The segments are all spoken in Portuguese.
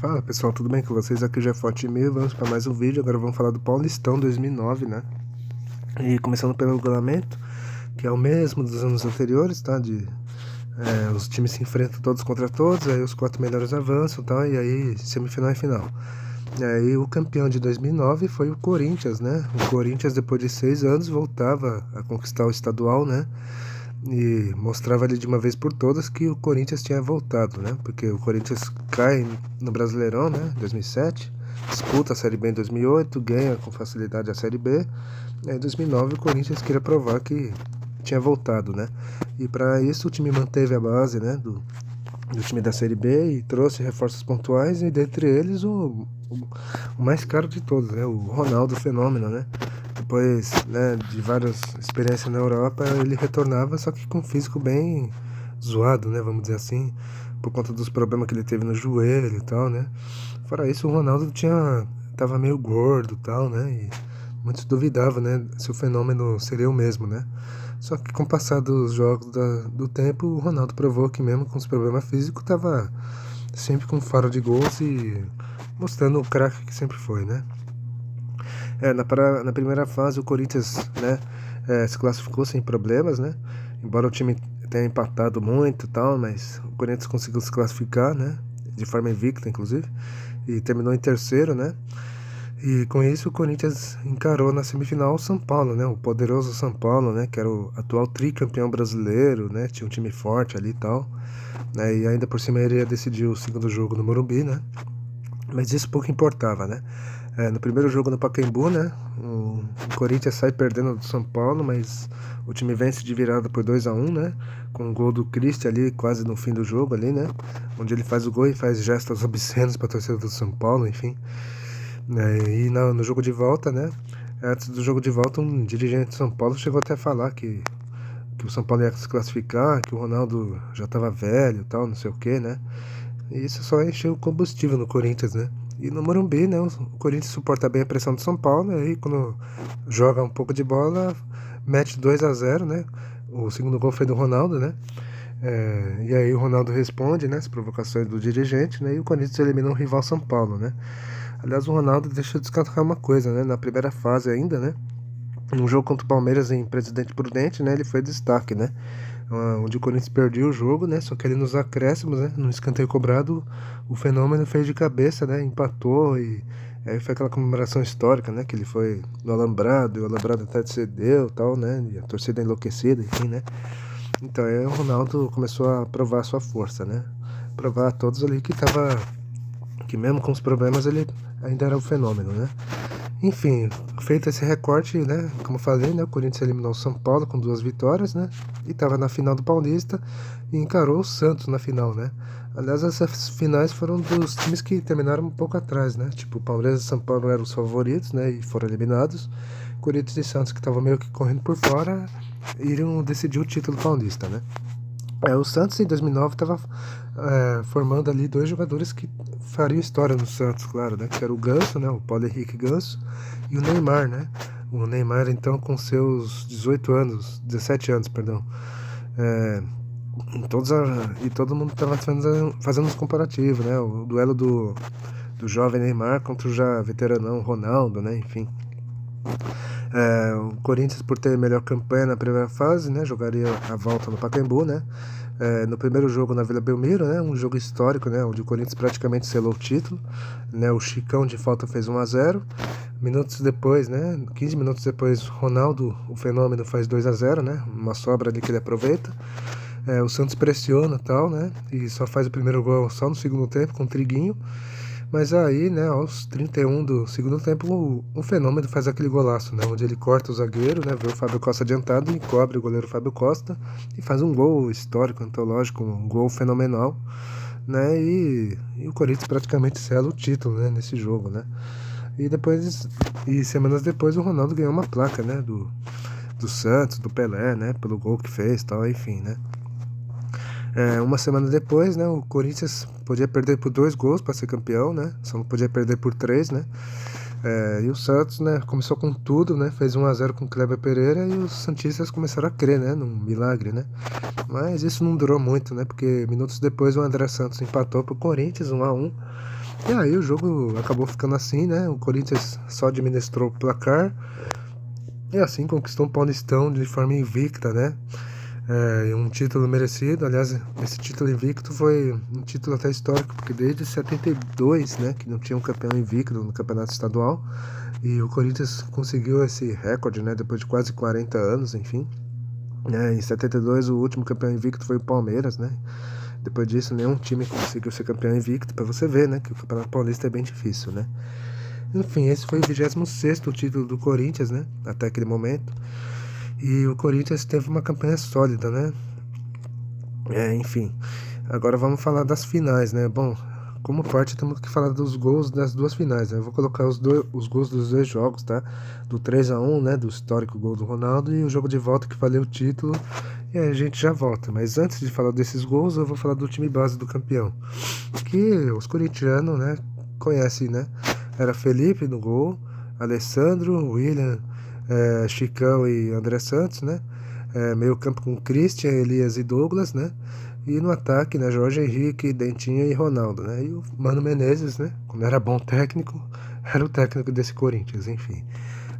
Fala pessoal, tudo bem com vocês? Aqui já é Forte Mil, vamos para mais um vídeo. Agora vamos falar do Paulistão 2009, né? E começando pelo regulamento, que é o mesmo dos anos anteriores, tá? Os times se enfrentam todos contra todos, aí os quatro melhores avançam, tá? E aí semifinal e final. E aí o campeão de 2009 foi o Corinthians, né? O Corinthians, depois de 6 anos, voltava a conquistar o estadual, né? E mostrava ali de uma vez por todas que o Corinthians tinha voltado, né? Porque o Corinthians cai no Brasileirão, né? 2007, disputa a Série B em 2008, ganha com facilidade a Série B. E aí, em 2009 o Corinthians queria provar que tinha voltado, né? E para isso o time manteve a base, né? Do time da Série B e trouxe reforços pontuais, e dentre eles o mais caro de todos, né? O Ronaldo Fenômeno, né? Depois, né, de várias experiências na Europa, ele retornava, só que com um físico bem zoado, né? Vamos dizer assim, por conta dos problemas que ele teve no joelho e tal, né? Fora isso, o Ronaldo tava meio gordo e tal, né? E muitos duvidavam, né, se o Fenômeno seria o mesmo, né? Só que com o passar dos jogos do tempo, o Ronaldo provou que mesmo com os problemas físicos, tava sempre com faro de gols e mostrando o craque que sempre foi, né? Na primeira fase o Corinthians, né, se classificou sem problemas, né? Embora o time tenha empatado muito e tal, mas o Corinthians conseguiu se classificar, né? De forma invicta, inclusive, e terminou em terceiro, né? E com isso o Corinthians encarou na semifinal o São Paulo, né? O poderoso São Paulo, né? Que era o atual tricampeão brasileiro, né? Tinha um time forte ali e tal, né? E ainda por cima ele ia decidir o segundo jogo no Morumbi, né? Mas isso pouco importava, né? No primeiro jogo no Pacaembu, né? O Corinthians sai perdendo do São Paulo, mas o time vence de virada por 2-1, né? Com o gol do Christian ali, quase no fim do jogo ali, né? Onde ele faz o gol e faz gestos obscenos para a torcida do São Paulo, enfim. No jogo de volta, né? Antes do jogo de volta, um dirigente de São Paulo chegou até a falar que o São Paulo ia se classificar, que o Ronaldo já estava velho e tal, não sei o que, né? E isso só encheu o combustível no Corinthians, né? E no Morumbi, né? O Corinthians suporta bem a pressão do São Paulo, né? E quando joga um pouco de bola, mete 2-0, né? O segundo gol foi do Ronaldo, né? E aí o Ronaldo responde, né? As provocações do dirigente, né? E o Corinthians elimina o rival São Paulo, né? Aliás, o Ronaldo deixa eu destacar uma coisa, né? Na primeira fase ainda, né? No jogo contra o Palmeiras em Presidente Prudente, né? Ele foi destaque, né? Onde o Corinthians perdeu o jogo, né? Só que ele nos acréscimos, né? No escanteio cobrado, o Fenômeno fez de cabeça, né? Empatou e aí foi aquela comemoração histórica, né? Que ele foi no Alambrado, e o Alambrado até cedeu e tal, né? E a torcida enlouquecida, enfim, né? Então aí o Ronaldo começou a provar a sua força, né? Provar a todos ali que mesmo com os problemas ele ainda era o Fenômeno, né? Enfim, feito esse recorte, né? Como eu falei, né? O Corinthians eliminou o São Paulo com 2 vitórias, né? E estava na final do Paulista e encarou o Santos na final, né? Aliás, essas finais foram dos times que terminaram um pouco atrás, né? Tipo, o Palmeiras e São Paulo eram os favoritos, né? E foram eliminados. Corinthians e Santos, que estavam meio que correndo por fora, iriam decidir o título paulista, né? O Santos em 2009 estava formando ali dois jogadores que fariam história no Santos, claro, né? Que era o Ganso, né? O Paulo Henrique Ganso e o Neymar, né? O Neymar, então, com seus 18 anos, 17 anos, perdão. É, e todo mundo estava fazendo os comparativos, né? O duelo do jovem Neymar contra o já veteranão Ronaldo, né? Enfim. O Corinthians, por ter melhor campanha na primeira fase, né, jogaria a volta no Pacaembu, né, no primeiro jogo na Vila Belmiro, né, um jogo histórico, né, onde o Corinthians praticamente selou o título, né, o Chicão de falta fez 1-0, minutos depois, né, 15 minutos depois, Ronaldo, o Fenômeno, faz 2-0, né, uma sobra ali que ele aproveita. O Santos pressiona e tal, né, e só faz o primeiro gol só no segundo tempo com o Triguinho. Mas aí, né, aos 31 do segundo tempo, o Fenômeno faz aquele golaço, né, onde ele corta o zagueiro, né, vê o Fábio Costa adiantado e cobre o goleiro Fábio Costa e faz um gol histórico, antológico, um gol fenomenal, né, e o Corinthians praticamente sela o título, né, nesse jogo, né. Semanas depois o Ronaldo ganhou uma placa, né, do Santos, do Pelé, né, pelo gol que fez, tal, enfim, né. Uma semana depois, né, o Corinthians podia perder por 2 gols para ser campeão, né? Só não podia perder por 3, né? E o Santos, né, começou com tudo, né? Fez 1-0 com o Kleber Pereira e os santistas começaram a crer, né, num milagre, né? Mas isso não durou muito, né? Porque minutos depois o André Santos empatou pro Corinthians 1-1. E aí o jogo acabou ficando assim, né? O Corinthians só administrou o placar e assim conquistou um Paulistão de forma invicta, né? Um título merecido. Aliás, esse título invicto foi um título até histórico, porque desde 72, né, que não tinha um campeão invicto no campeonato estadual, e o Corinthians conseguiu esse recorde, né, depois de quase 40 anos, enfim. Em 72, o último campeão invicto foi o Palmeiras, né? Depois disso, nenhum time conseguiu ser campeão invicto, para você ver, né, que o Campeonato Paulista é bem difícil, né? Enfim, esse foi o 26º título do Corinthians, né, até aquele momento. E o Corinthians teve uma campanha sólida, né? Enfim. Agora vamos falar das finais, né? Bom, como parte temos que falar dos gols das duas finais, né? Eu vou colocar os gols dos dois jogos, tá? Do 3-1, né? Do histórico gol do Ronaldo, e o jogo de volta que valeu o título. E aí a gente já volta. Mas antes de falar desses gols, eu vou falar do time base do campeão. Que os corintianos, né? Conhecem, né? Era Felipe no gol, Alessandro, William, Chicão e André Santos, né? Meio campo com Christian, Elias e Douglas, né? E no ataque, né? Jorge Henrique, Dentinho e Ronaldo, né? E o Mano Menezes, né? Quando era bom técnico, era o técnico desse Corinthians, enfim.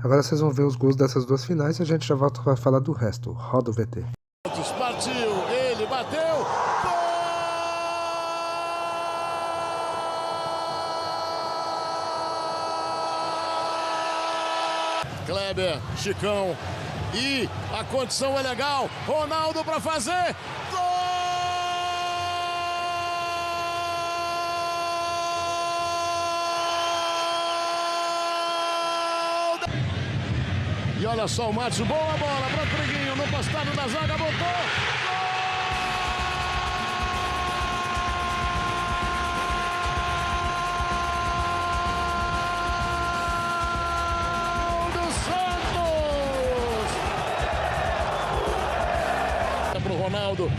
Agora vocês vão ver os gols dessas duas finais e a gente já volta para falar do resto. Roda o VT. Partiu, ele bateu. Kleber, Chicão, e a condição é legal. Ronaldo para fazer. Gol! E olha só o Márcio, boa bola para Triguinho, no postado da zaga, botou. Ronaldo,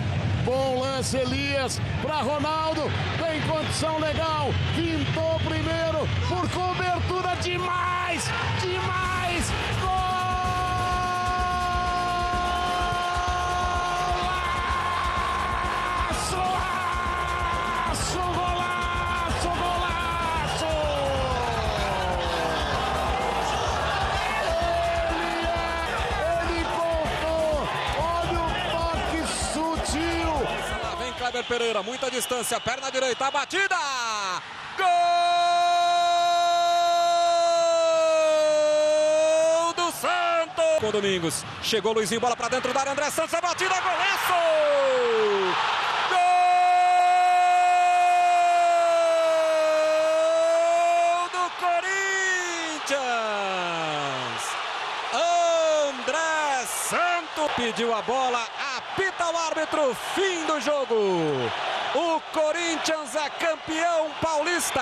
bom lance, Elias para Ronaldo, tem condição legal, pintou primeiro, por cobertura demais, demais, golaço, golaço, golaço, golaço, ele contou, olha o toque sutil. Vem Kleber Pereira, muita distância, perna direita, a batida, gol do Santos. Com Domingos, chegou Luizinho, bola pra dentro da área, André Santos, a batida, golaço, gol do Corinthians, André Santos pediu a bola, apita o árbitro, fim do jogo. O Corinthians é campeão paulista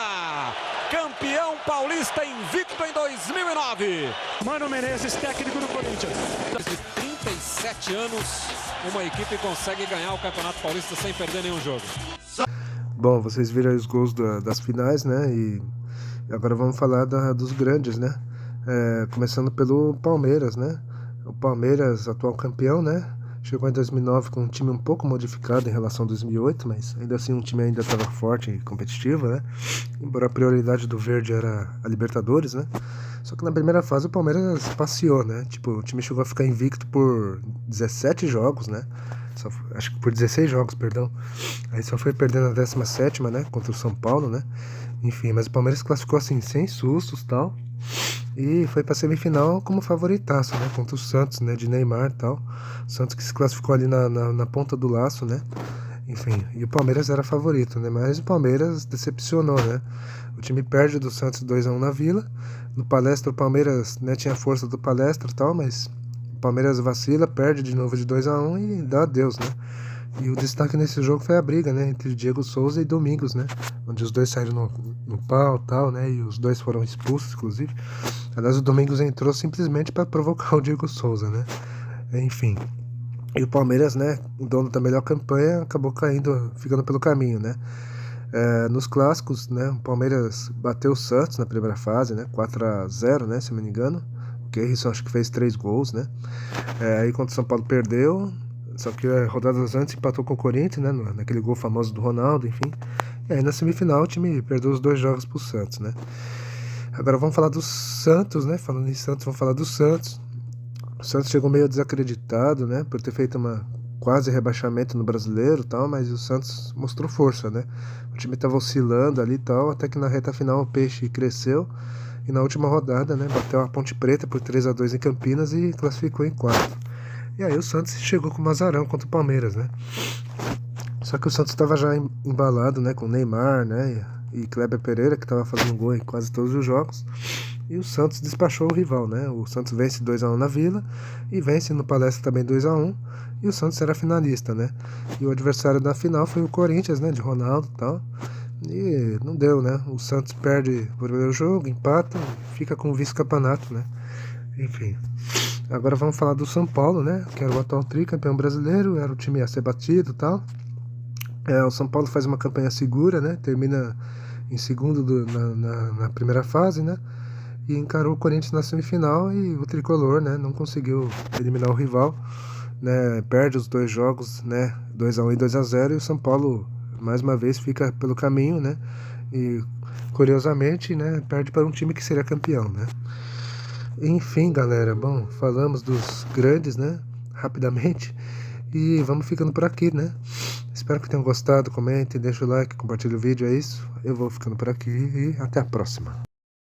invicto em 2009. Mano Menezes, técnico do Corinthians. De 37 anos, uma equipe consegue ganhar o Campeonato Paulista sem perder nenhum jogo. Bom, vocês viram os gols das finais, né? E agora vamos falar dos grandes, né? Começando pelo Palmeiras, né? O Palmeiras, atual campeão, né? Chegou em 2009 com um time um pouco modificado em relação a 2008, mas ainda assim um time ainda estava forte e competitivo, né? Embora a prioridade do verde era a Libertadores, né? Só que na primeira fase o Palmeiras passeou, né? Tipo, o time chegou a ficar invicto por 17 jogos, né? Acho que por 16 jogos, perdão. Aí só foi perdendo a 17ª, né? Contra o São Paulo, né? Enfim, mas o Palmeiras classificou assim, sem sustos e tal. E foi pra semifinal como favoritaço, né? Contra o Santos, né? De Neymar e tal. O Santos que se classificou ali na ponta do laço, né? Enfim, e o Palmeiras era favorito, né? Mas o Palmeiras decepcionou, né? O time perde do Santos 2-1 na Vila. No Palestra o Palmeiras, né, tinha força do Palestra e tal, mas o Palmeiras vacila, perde de novo de 2-1 e dá adeus, né? E o destaque nesse jogo foi a briga, né, entre Diego Souza e Domingos, né, onde os dois saíram no pau e tal, né, e os dois foram expulsos, inclusive. Aliás, o Domingos entrou simplesmente para provocar o Diego Souza, né, enfim. E o Palmeiras, né, o dono da melhor campanha, acabou caindo, ficando pelo caminho, né. Nos clássicos, né, o Palmeiras bateu o Santos na primeira fase, né, 4-0, né, se não me engano. O Keirson acho que fez 3 gols, né. Aí contra o São Paulo perdeu. Só que rodadas antes empatou com o Corinthians, né? Naquele gol famoso do Ronaldo, enfim. E aí na semifinal o time perdeu os 2 jogos pro Santos, né? Agora vamos falar do Santos, né? Falando em Santos, vamos falar do Santos. O Santos chegou meio desacreditado, né? Por ter feito uma quase rebaixamento no Brasileiro e tal, mas o Santos mostrou força, né? O time tava oscilando ali e tal, até que na reta final o Peixe cresceu e na última rodada, né? Bateu a Ponte Preta por 3-2 em Campinas e classificou em quarto. E aí o Santos chegou com um azarão contra o Palmeiras, né? Só que o Santos estava já embalado, né? Com o Neymar, né? E Kleber Pereira, que estava fazendo gol em quase todos os jogos. E o Santos despachou o rival, né? O Santos vence 2-1 na Vila e vence no Palestra também 2-1. E o Santos era finalista, né? E o adversário da final foi o Corinthians, né? De Ronaldo e tal. E não deu, né? O Santos perde o primeiro jogo, empata e fica com o vice-campeonato, né? Enfim. Agora vamos falar do São Paulo, né? Que era o atual tricampeão brasileiro, era o time a ser batido e tal. O São Paulo faz uma campanha segura, né? Termina em segundo na primeira fase, né? E encarou o Corinthians na semifinal e o tricolor, né? Não conseguiu eliminar o rival, né? Perde os 2 jogos, né? 2-1 e 2-0 e o São Paulo mais uma vez fica pelo caminho, né? E curiosamente, né? Perde para um time que seria campeão, né? Enfim, galera, bom, falamos dos grandes, né? Rapidamente. E vamos ficando por aqui, né? Espero que tenham gostado, comentem, deixa o like, compartilhe o vídeo, é isso. Eu vou ficando por aqui e até a próxima.